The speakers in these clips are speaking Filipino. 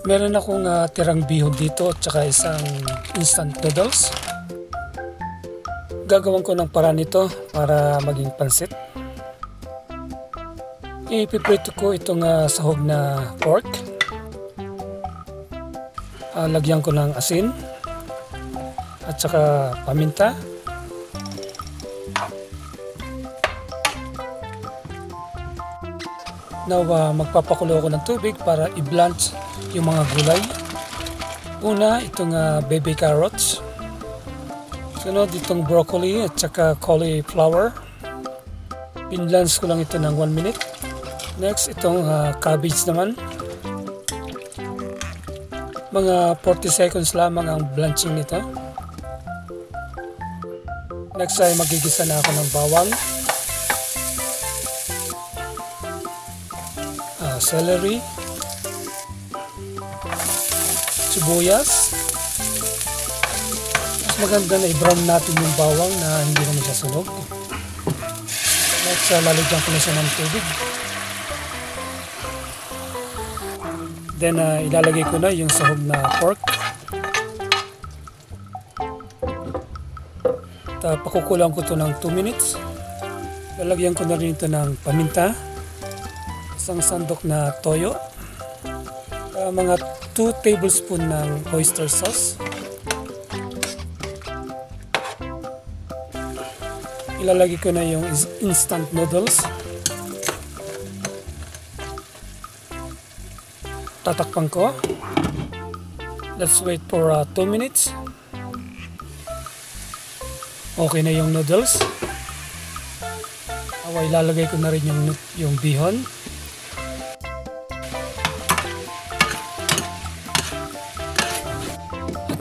Meron akong tirang bihon dito at saka isang instant noodles. Gagawin ko ng paraan nito para maging pansit. Ipiprito ko itong sahog na pork. Lagyan ko ng asin at saka paminta. Now, magpapakulo ako ng tubig para i-blanch yung mga gulay. Una, itong baby carrots. Sunod, itong broccoli at saka cauliflower. Pinblanch ko lang ito ng 1 minute. Next, itong cabbage naman. Mga 40 seconds lamang ang blanching nito. Next ay magigisa na ako ng bawang, celery, sibuyas. Mas maganda na i-brown natin yung bawang na hindi naman siya sunog. Next, lalagyan ko na siya ng tubig. Then, ilalagay ko na yung sahog na pork. At pakukulang ko ito ng 2 minutes. Lalagyan ko na rin ito ng paminta. Isang sandok na toyo. Mga 2 tablespoon ng oyster sauce. Ilalagay ko na yung instant noodles. Tatakpan ko. Let's wait for 2 minutes. Okay na yung noodles. Ilalagay ko na rin yung bihon.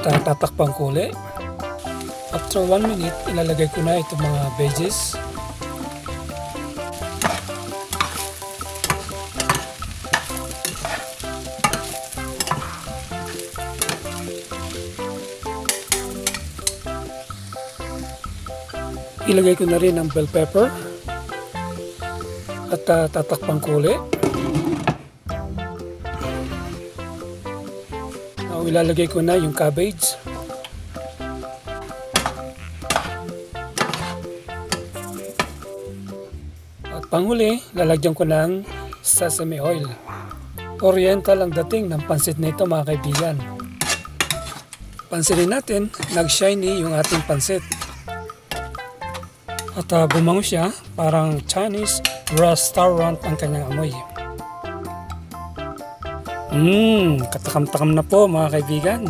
At tatakpan ko ulit. After 1 minute, ilalagay ko na itong mga veggies. Ilagay ko na rin ang bell pepper at tatakpan ko ulit. Now, ilalagay ko na yung cabbage. At panghuli, lalagyan ko ng sesame oil. Oriental ang dating ng pansit na ito, mga kaibigan. Pansinin natin, nag-shiny yung ating pansit. At bumango siya, parang Chinese restaurant ang kanyang amoy. Katakam-takam na po, mga kaibigan.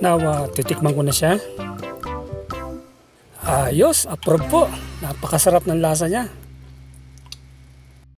Now, titikman ko na siya. Ayos, approve po. Napakasarap ng lasa niya.